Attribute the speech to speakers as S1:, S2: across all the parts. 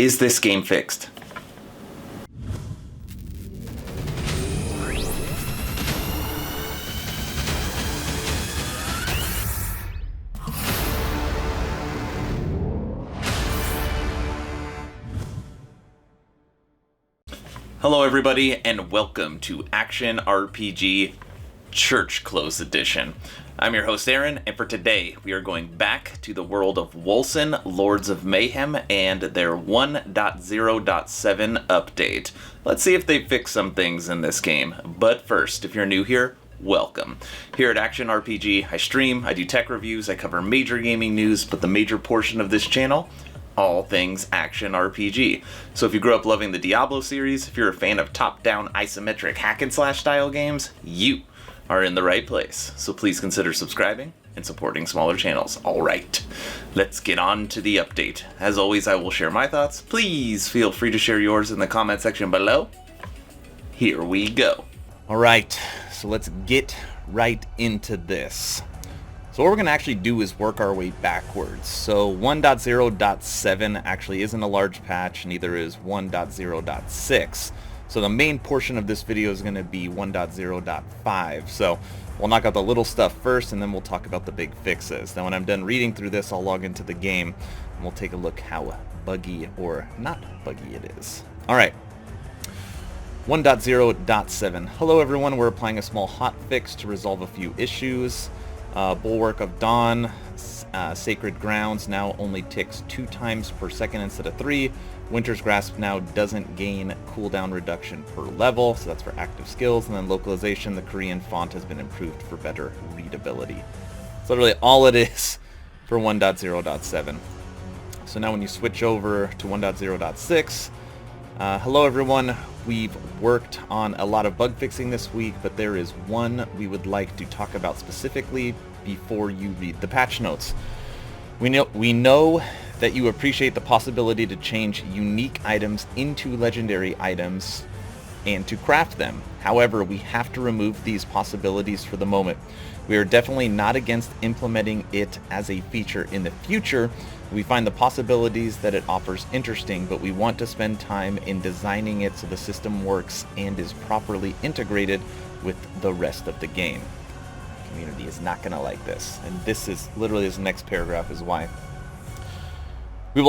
S1: Is this game fixed? Hello everybody, and welcome to Action RPG Church Close Edition. I'm your host Aaron, and for today we are going back to the world of Wolcen, Lords of Mayhem, and their 1.0.7 update. Let's see if they fix some things in this game. But first, if you're new here, welcome. Here at Action RPG, I stream, I do tech reviews, I cover major gaming news, but the major portion of this channel, all things action RPG. So if you grew up loving the Diablo series, if you're a fan of top-down isometric hack and slash style games, you are in the right place. So please consider subscribing and supporting smaller channels. Alright, let's get on to the update. As always, I will share my thoughts. Please feel free to share yours in the comment section below. Here we go. Alright, so let's get right into this. So what we're going to actually do is work our way backwards. So 1.0.7 actually isn't a large patch, neither is 1.0.6. So the main portion of this video is going to be 1.0.5. So we'll knock out the little stuff first, and then we'll talk about the big fixes. Then when I'm done reading through this, I'll log into the game, and we'll take a look how buggy or not buggy it is. Alright. 1.0.7. Hello everyone, we're applying a small hotfix to resolve a few issues. Bulwark of Dawn, Sacred Grounds now only ticks 2 times per second instead of 3. Winter's Grasp now doesn't gain cooldown reduction per level, so that's for active skills. And then localization, the Korean font has been improved for better readability. That's literally all it is for 1.0.7. So now when you switch over to 1.0.6, hello everyone. We've worked on a lot of bug fixing this week, but there is one we would like to talk about specifically before you read the patch notes. We know that you appreciate the possibility to change unique items into legendary items and to craft them. However, we have to remove these possibilities for the moment. We are definitely not against implementing it as a feature in the future. We find the possibilities that it offers interesting, but we want to spend time in designing it so the system works and is properly integrated with the rest of the game. The community is not going to like this, and this is literally this next paragraph is why. We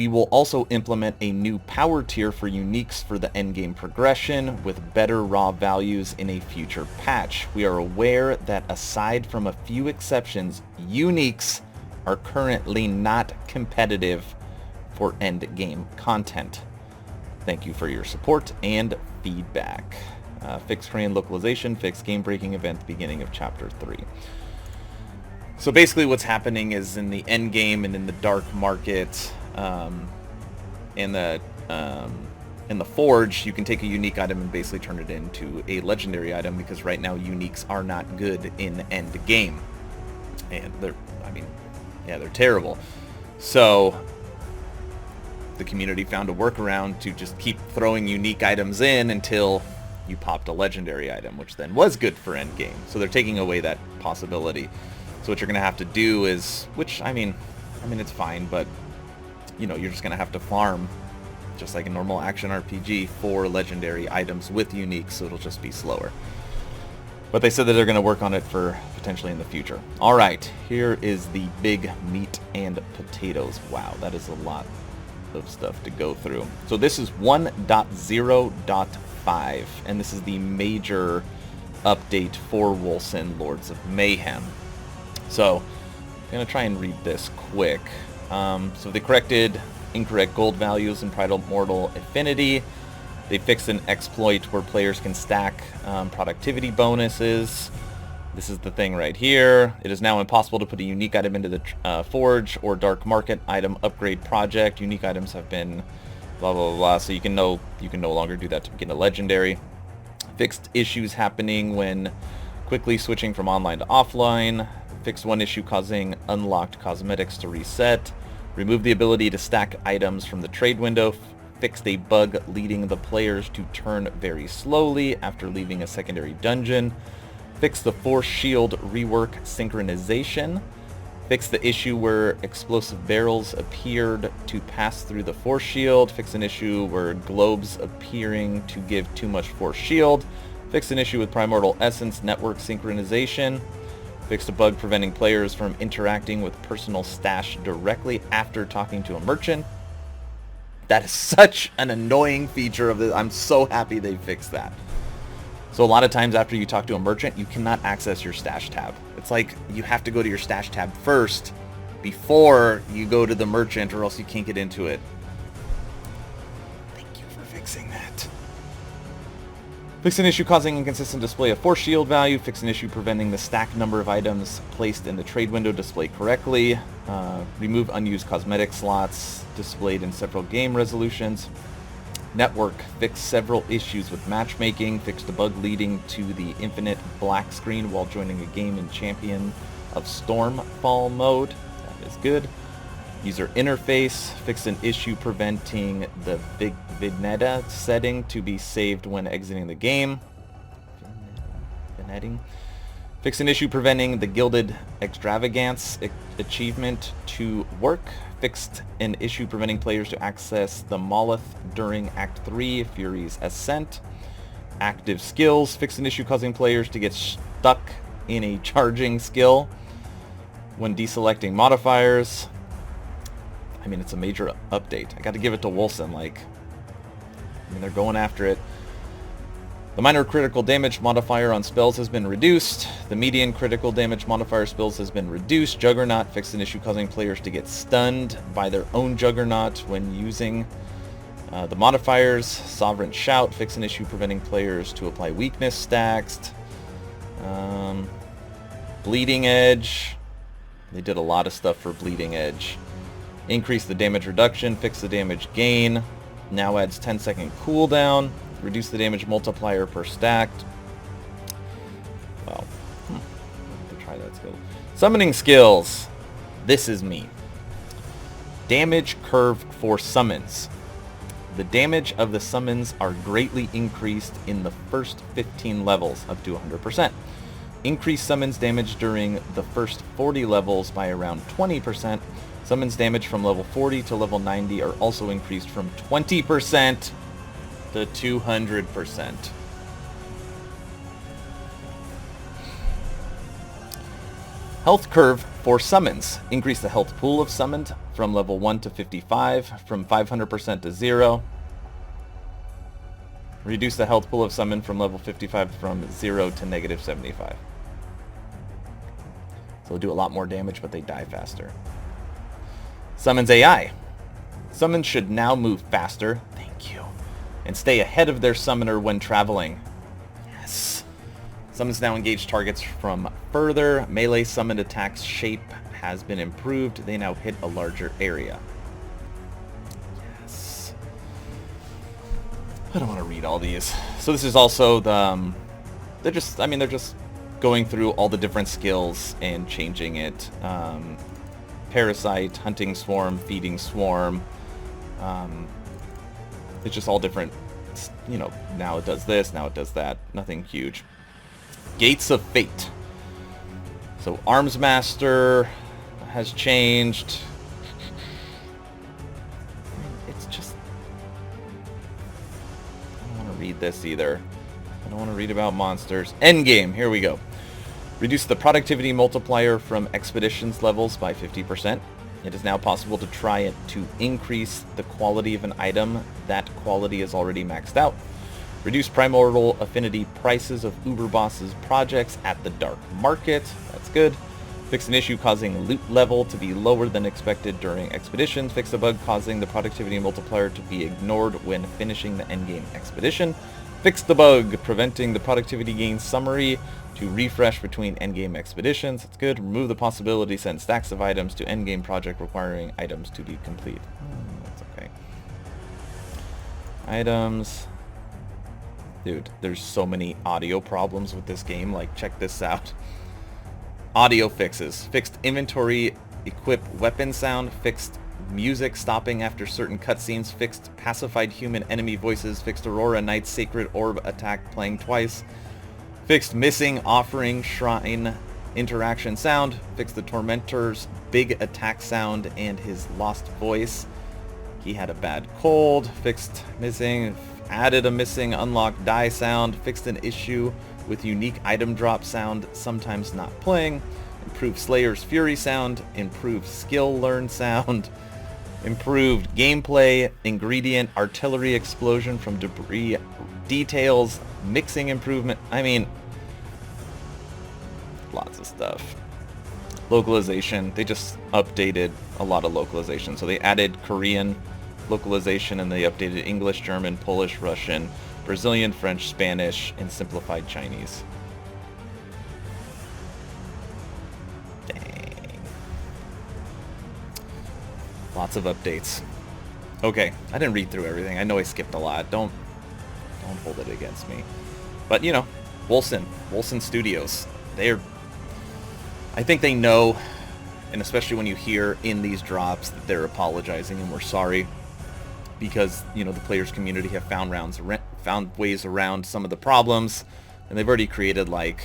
S1: will also implement a new power tier for uniques for the endgame progression with better raw values in a future patch. We are aware that aside from a few exceptions, uniques are currently not competitive for endgame content. Thank you for your support and feedback. Fix Korean localization, fix game-breaking event, beginning of Chapter 3. So basically what's happening is in the end game and in the dark market, in the forge, you can take a unique item and basically turn it into a legendary item, because right now uniques are not good in end game, and they're terrible. So the community found a workaround to just keep throwing unique items in until you popped a legendary item, which then was good for end game. So they're taking away that possibility. So what you're going to have to do is, which, I mean, it's fine, but, you know, you're just going to have to farm, just like a normal action RPG, for legendary items with uniques, so it'll just be slower. But they said that they're going to work on it for potentially in the future. Alright, here is the big meat and potatoes. Wow, that is a lot of stuff to go through. So this is 1.0.5, and this is the major update for Wolcen Lords of Mayhem. So, I'm going to try and read this quick. So they corrected incorrect gold values in Primordial Affinity. They fixed an exploit where players can stack productivity bonuses. This is the thing right here. It is now impossible to put a unique item into the Forge or Dark Market item upgrade project. Unique items have been blah, blah, blah, blah. So you can no longer do that to get a legendary. Fixed issues happening when quickly switching from online to offline. Fixed one issue causing unlocked cosmetics to reset. Remove the ability to stack items from the trade window. Fixed a bug leading the players to turn very slowly after leaving a secondary dungeon. Fixed the Force Shield rework synchronization. Fix the issue where explosive barrels appeared to pass through the force shield. Fix an issue where globes appearing to give too much force shield. Fix an issue with Primordial Essence network synchronization. Fixed a bug preventing players from interacting with personal stash directly after talking to a merchant. That is such an annoying feature of this. I'm so happy they fixed that. So a lot of times after you talk to a merchant, you cannot access your stash tab. It's like you have to go to your stash tab first before you go to the merchant, or else you can't get into it. Thank you for fixing that. Fix an issue causing inconsistent display of force shield value. Fix an issue preventing the stacked number of items placed in the trade window display correctly. Remove unused cosmetic slots displayed in several game resolutions. Network, fix several issues with matchmaking, fixed a bug leading to the infinite black screen while joining a game in Champion of Stormfall mode. That is good. User interface, fixed an issue preventing the vignette setting to be saved when exiting the game. Vignetting. Fix an issue preventing the Gilded Extravagance achievement to work. Fixed an issue preventing players to access the Moleth during Act 3, Fury's Ascent. Active skills. Fixed an issue causing players to get stuck in a charging skill when deselecting modifiers. I mean, it's a major update. I got to give it to Wolcen. They're going after it. The minor critical damage modifier on spells has been reduced. The median critical damage modifier spells has been reduced. Juggernaut fixed an issue causing players to get stunned by their own Juggernaut when using the modifiers. Sovereign Shout fixed an issue preventing players to apply weakness stacks. Bleeding Edge. They did a lot of stuff for Bleeding Edge. Increase the damage reduction. Fix the damage gain. Now adds 10-second cooldown. Reduce the damage multiplier per stacked. Well, to try that skill. Summoning skills. This is me. Damage curve for summons. The damage of the summons are greatly increased in the first 15 levels, up to 100%. Increase summons damage during the first 40 levels by around 20%. Summons damage from level 40 to level 90 are also increased from 20% to 200%. Health curve for summons. Increase the health pool of summoned from level 1 to 55, from 500% to 0. Reduce the health pool of summon from level 55 from 0 to negative 75. So they'll do a lot more damage, but they die faster. Summons AI. Summons should now move faster. Thank you. And stay ahead of their summoner when traveling. Yes. Summons now engage targets from further. Melee summoned attacks shape has been improved. They now hit a larger area. Yes. I don't want to read all these. So this is also the... they're just going through all the different skills and changing it. Parasite, Hunting Swarm, Feeding Swarm. It's just all different, now it does this, now it does that. Nothing huge. Gates of Fate. So Arms Master has changed. It's just... I don't want to read this either. I don't want to read about monsters. Endgame, here we go. Reduce the productivity multiplier from expeditions levels by 50%. It is now possible to try it to increase the quality of an item. That quality is already maxed out. Reduce primordial affinity prices of Uber Boss's projects at the dark market. That's good. Fix an issue causing loot level to be lower than expected during expeditions. Fix a bug causing the productivity multiplier to be ignored when finishing the endgame expedition. Fix the bug preventing the productivity gain summary to refresh between endgame expeditions. That's good. Remove the possibility to send stacks of items to endgame project requiring items to be complete. That's okay. Items. Dude, there's so many audio problems with this game. Like, check this out. Audio fixes. Fixed inventory, equip weapon sound. Fixed music stopping after certain cutscenes. Fixed pacified human enemy voices. Fixed Aurora Knight's Sacred Orb attack playing twice. Fixed missing offering shrine interaction sound, fixed the Tormentor's big attack sound and his lost voice. He had a bad cold, fixed missing, added a missing unlocked die sound, fixed an issue with unique item drop sound, sometimes not playing, improved Slayer's Fury sound, improved skill learn sound, improved gameplay, ingredient, artillery explosion from debris details, mixing improvement. I mean, lots of stuff. Localization, they just updated a lot of localization. So they added Korean localization and they updated English, German, Polish, Russian, Brazilian, French, Spanish, and simplified Chinese. Dang. Lots of updates. Okay, I didn't read through everything. I know I skipped a lot. Don't hold it against me. But, you know, Wolcen Studios, I think they know, and especially when you hear in these drops that they're apologizing and we're sorry, because, you know, the players community have found ways around some of the problems, and they've already created like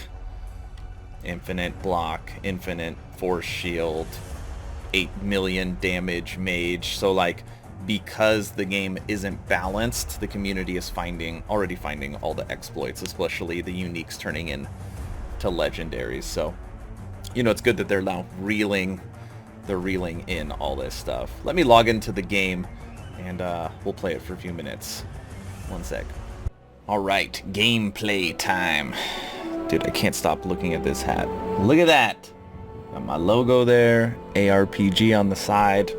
S1: infinite block, infinite force shield, 8 million damage mage. So like, because the game isn't balanced, the community is already finding all the exploits, especially the uniques turning into legendaries. So, you know, it's good that they're now reeling in all this stuff. Let me log into the game and we'll play it for a few minutes. One sec. Alright, gameplay time. Dude, I can't stop looking at this hat. Look at that! Got my logo there, ARPG on the side.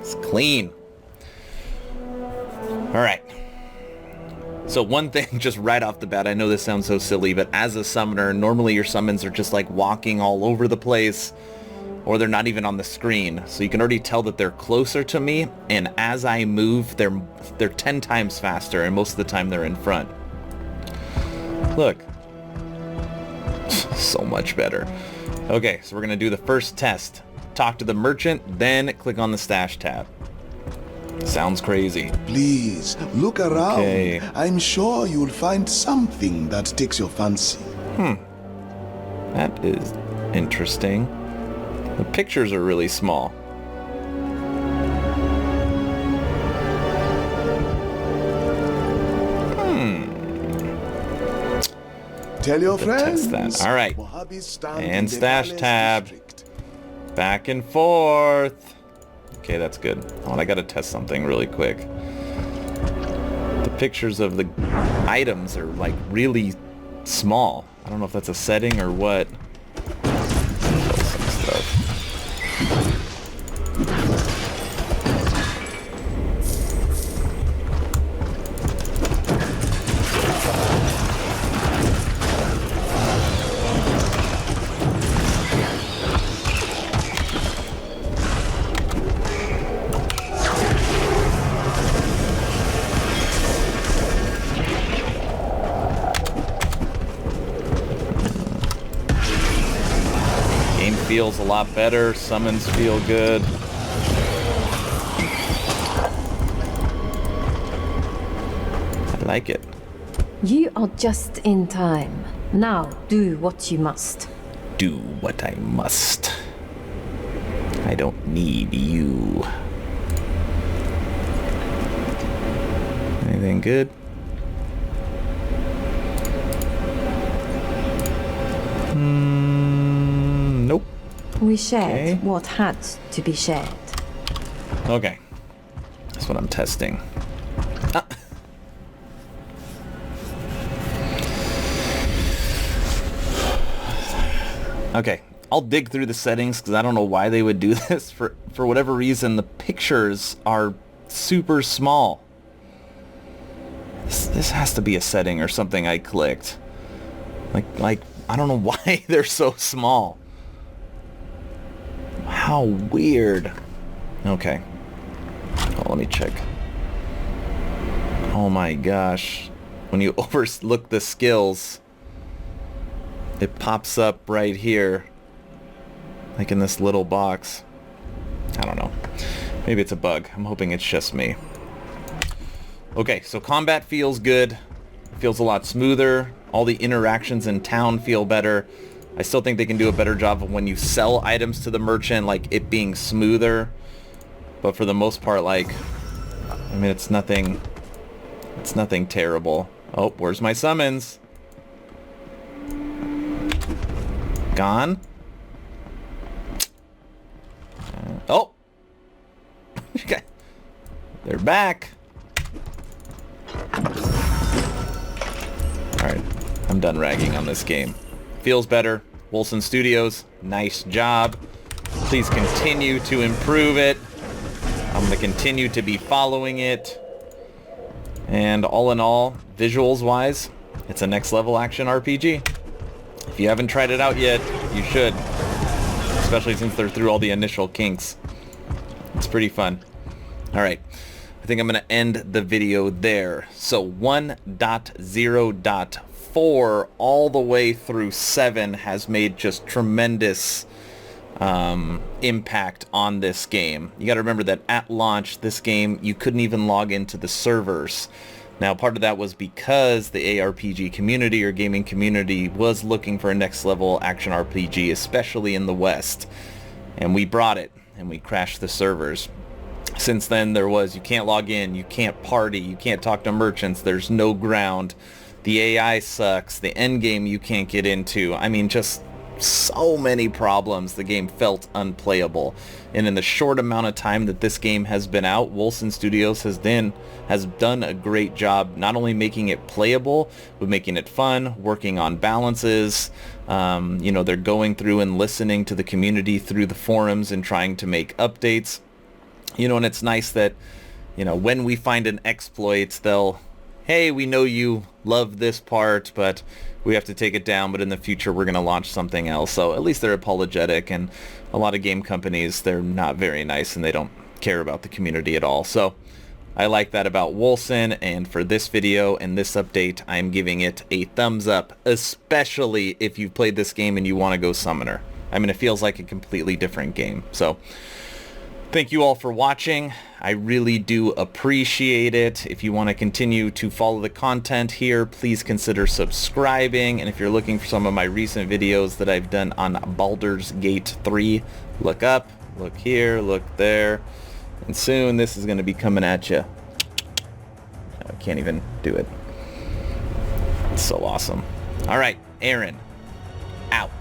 S1: It's clean. Alright. So one thing just right off the bat, I know this sounds so silly, but as a summoner, normally your summons are just like walking all over the place, or they're not even on the screen. So you can already tell that they're closer to me, and as I move, they're 10 times faster, and most of the time they're in front. Look. So much better. Okay, so we're going to do the first test. Talk to the merchant, then click on the stash tab. Sounds crazy.
S2: Please, look around.
S1: Okay.
S2: I'm sure you'll find something that takes your fancy.
S1: That is interesting. The pictures are really small.
S2: Tell your friends.
S1: Test that. All right. And stash tab. Back and forth. Okay, that's good. Oh, and I gotta test something really quick. The pictures of the items are like really small. I don't know if that's a setting or what. Some stuff. Feels a lot better. Summons feel good. I like it.
S3: You are just in time. Now do what you must.
S1: Do what I must. I don't need you. Anything good? Nope.
S3: We shared what had to be shared.
S1: Okay. That's what I'm testing. Ah. Okay. I'll dig through the settings because I don't know why they would do this. For whatever reason, the pictures are super small. This has to be a setting or something I clicked. Like I don't know why they're so small. How weird. Okay. Oh, let me check. Oh my gosh. When you overlook the skills, it pops up right here. Like in this little box. I don't know. Maybe it's a bug. I'm hoping it's just me. Okay, so combat feels good. Feels a lot smoother. All the interactions in town feel better. I still think they can do a better job of when you sell items to the merchant, like it being smoother. But for the most part, like, I mean, it's nothing terrible. Oh, where's my summons? Gone? Oh! Okay. They're back. Alright, I'm done ragging on this game. Feels better. Wolcen Studios, nice job. Please continue to improve it. I'm going to continue to be following it. And all in all, visuals-wise, it's a next-level action RPG. If you haven't tried it out yet, you should. Especially since they're through all the initial kinks. It's pretty fun. Alright, I think I'm going to end the video there. So 1.0.4 all the way through 7 has made just tremendous impact on this game. You got to remember that at launch, this game, you couldn't even log into the servers. Now, part of that was because the ARPG community or gaming community was looking for a next level action RPG, especially in the West. And we brought it, and we crashed the servers. Since then, there was, you can't log in, you can't party, you can't talk to merchants, there's no ground, the AI sucks, the end game you can't get into. I mean, just so many problems. The game felt unplayable. And in the short amount of time that this game has been out, Wolcen Studios has done a great job not only making it playable, but making it fun, working on balances. You know, they're going through and listening to the community through the forums and trying to make updates. You know, and it's nice that, you know, when we find an exploit, they'll, hey, we know you love this part, but we have to take it down, but in the future we're going to launch something else. So at least they're apologetic, and a lot of game companies, they're not very nice and they don't care about the community at all. So I like that about Wolcen, and for this video and this update, I'm giving it a thumbs up, especially if you've played this game and you want to go Summoner. I mean, it feels like a completely different game. So thank you all for watching. I really do appreciate it. If you want to continue to follow the content here, please consider subscribing. And if you're looking for some of my recent videos that I've done on Baldur's Gate 3, look up, look here, look there. And soon this is going to be coming at you. I can't even do it. It's so awesome. All right, Aaron, out.